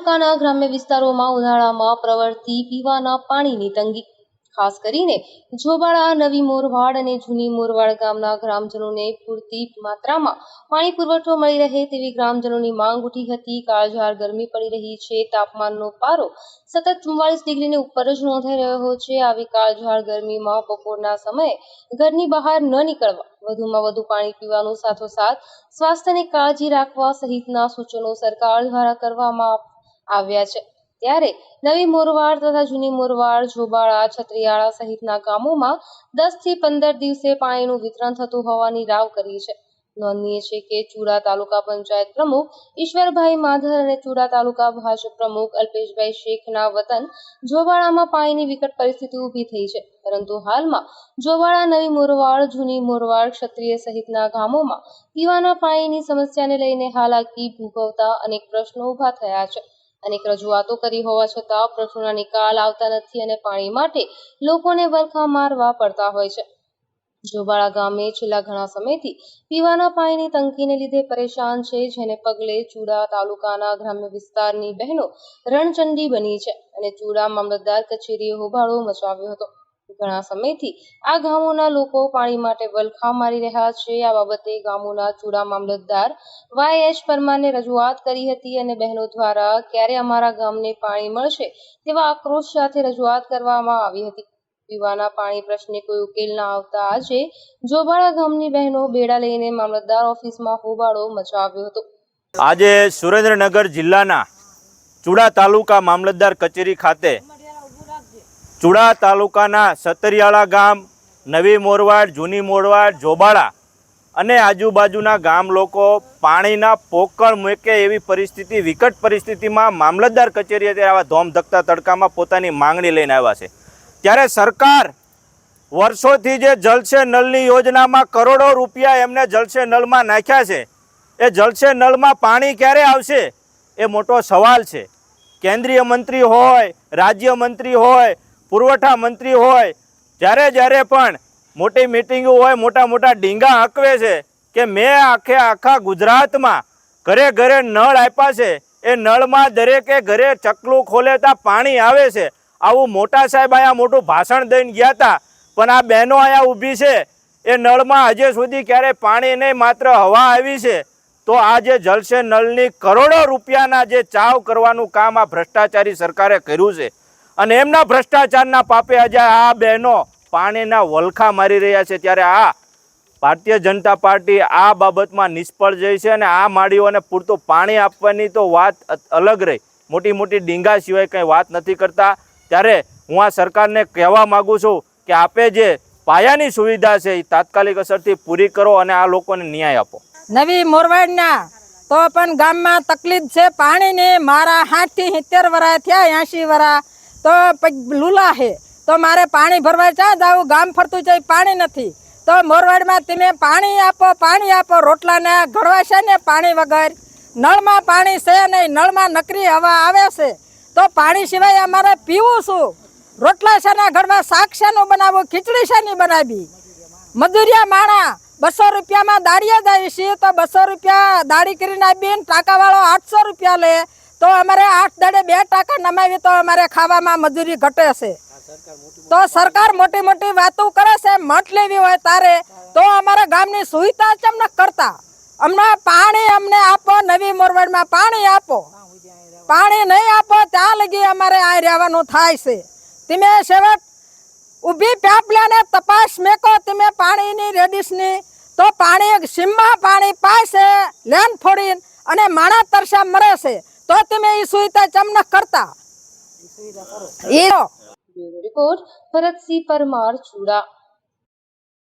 તાલુકાના ગ્રામ્ય વિસ્તારોમાં ઉનાળામાં પ્રવર્તી પીવાના પાણીની તંગી, ખાસ કરીને જોબાળા, નવી મોરવાડ અને જૂની મોરવાડ ગામના ગ્રામજનોને પૂરતી માત્રામાં પાણી પુરવઠો મળી રહે તેવી ગ્રામજનોની માંગ ઉઠી હતી। કાળઝાળ ગરમી પડી રહી છે। તાપમાનનો પારો સતત 44 ડિગ્રીની ઉપર જ નોંધાઈ રહ્યો છે। આવી કાળઝાળ ગરમીમાં બપોરના સમયે ઘરની બહાર ન નીકળવા, વધુમાં વધુ પાણી પીવાનું સાથોસાથ સ્વાસ્થ્યની કાળજી રાખવા સહિતના સૂચનો સરકાર દ્વારા કરવામાં આવ્યા છે। ત્યારે નવી મોરવાડ તથા જૂની મોરવાડ, જોબાળા, છત્રીયાળા સહિતના ગામોમાં 10 થી 15 દિવસે પાણીનું વિતરણ થતું હોવાની રાવ કરી છે। નોંધનીય છે કે ચુડા તાલુકા પંચાયત પ્રમુખ ઈશ્વરભાઈ માધર અને ચુડા તાલુકા ભાજપ પ્રમુખ અલ્પેશભાઈ શેખના વતન જોબાળામાં પાણીની વિકટ પરિસ્થિતિ ઊભી થઈ છે, પરંતુ હાલમાં જોબાળા, નવી મોરવાડ, જૂની મોરવાડ, ક્ષત્રિય સહિતના ગામોમાં પીવાના પાણીની સમસ્યાને લઈને હાલાકી ભોગવતા અનેક પ્રશ્નો ઊભા થયા છે। અનેક રજૂઆતો કરી હોવા છતાં પ્રશ્નોના નિકાલ આવતા નથી અને પાણી માટે લોકોને વલખા મારવા પડતા હોય છે। જોબાળા ગામે છેલ્લા ઘણા સમયથી પીવાના પાણીની તંગીને લીધે પરેશાન છે, જેને પગલે ચુડા તાલુકાના ગ્રામ્ય વિસ્તારની બહેનો રણચંડી બની છે અને ચુડા મામલતદાર કચેરીએ હોબાળો મચાવ્યો હતો। ઘણા સમયથી આ ગામોના લોકો પાણી માટે વલખા મારી રહ્યા છે। આ બાબતે ગામોના ચુડા મામલતદાર YH પરમારને રજૂઆત કરી હતી અને બહેનો દ્વારા ક્યારે અમારા ગામને પાણી મળશે તેવા આક્રોશ સાથે રજૂઆત કરવામાં આવી હતી। પીવાના પાણી પ્રશ્ને કોઈ ઉકેલ ન આવતા આજે જોબાળા ગામની બહેનો બેડા લઈને મામલતદાર ઓફિસમાં હોબાળો મચાવ્યો હતો। આજે સુરેન્દ્રનગર જિલ્લાના ચુડા તાલુકા મામલતદાર કચેરી ખાતે ચુડા તાલુકાના સતરિયાળા ગામ, નવી મોરવાડ, જૂની મોરવાડ, જોબાળા અને આજુબાજુના ગામ લોકો પાણીના પોકળ મૂકે એવી પરિસ્થિતિ, વિકટ પરિસ્થિતિમાં મામલતદાર કચેરીએ આવા ધોમધકતા તડકામાં પોતાની માંગણી લઈને આવ્યા છે। ત્યારે સરકાર વર્ષોથી જે જલ સે નળની યોજનામાં કરોડો રૂપિયા એમને જલ સે નળમાં નાખ્યા છે, એ જલ સે નળમાં પાણી ક્યારે આવશે એ મોટો સવાલ છે। કેન્દ્રીય મંત્રી હોય, રાજ્ય મંત્રી હોય, પુરવઠા મંત્રી હોય, જ્યારે પણ મોટી મિટિંગો હોય, મોટા મોટા ડીંગા હકવે છે કે મેં આખા ગુજરાતમાં ઘરે ઘરે નળ આપ્યા છે, એ નળમાં દરેકે ઘરે ચકલું ખોલે ત્યાં પાણી આવે છે। આવું મોટા સાહેબ અહીંયા મોટું ભાષણ દઈને ગયા હતા, પણ આ બહેનો અહીંયા ઊભી છે એ નળમાં હજે સુધી ક્યારેય પાણી નહીં, માત્ર હવા આવી છે। તો આ જે જલ સે નળની કરોડો રૂપિયાના જે ચાવ કરવાનું કામ આ ભ્રષ્ટાચારી સરકારે કર્યું છે અને એમના ભ્રષ્ટાચારના પાપે આજે આ બહેનો પાણીના વલખા મારી રહ્યા છે। ત્યારે આ ભારતીય જનતા પાર્ટી આ બાબતમાં નિષ્ફળ જાય છે અને આ માળીઓને પૂરતું પાણી આપવાની તો વાત અલગ રહી, મોટી મોટી ડીંગા સિવાય કંઈ વાત નથી કરતા। ત્યારે હું આ સરકારને કહેવા માગું છું કે આપે જે પાયાની સુવિધા છે એ તાત્કાલિક અસરથી પૂરી કરો અને આ લોકોને ન્યાય આપો। નવી મોરવાડના તો પણ ગામમાં તકલીફ છે પાણીની। મારા 60 થી 70 વર્ષ થયા, 80 વર્ષ તો લુલા છે, તો મારે પાણી ભરવા ચા જાવું, ગામ ફરતું જાય પાણી નથી। તો મોરવાડમાં તમે પાણી આપો, રોટલાને ઘડવા છે ને પાણી વગર, નળમાં પાણી છે નહીં, નળમાં નકરી હવા આવે છે, તો પાણી સિવાય અમારે પીવું શું? રોટલા શાના ઘડવા, શાક શાનું બનાવવું, ખીચડી શાની બનાવી? મજૂરિયા માણા 200 રૂપિયામાં દાળીએ જાય છે, તો 200 રૂપિયા દાળી કરીને આપીને ટાંકાવાળો 800 રૂપિયા લે, તો અમારે 8 દાડે 2 ટાંકા નમાવી તો અમારે ખાવામાં મજૂરી ઘટે છે। તો સરકાર મોટી મોટી વાતો કરે છે, મઠ લેવી હોય તારે, તો અમારા ગામની સુવિધા કેમ ન કરતા? અમને પાણી અમને આપો, નવી મોરવાડમાં પાણી આપો, પાણી નહીં આપો ત્યાં લગી અમારે આ રહેવાનું થાય છે। તમે સેવક ઊભી પેપલાને તપાસ મેકો તમે પાણીની રેડિશની, તો પાણી સીમમાં પાણી પાય છે લેન ફોડીને અને માણા તરસા મરે છે, તો તમે એ સુવિધા કેમ ન કરતા? રિપોર્ટ ભરતસિંહ પરમાર, ચુડા।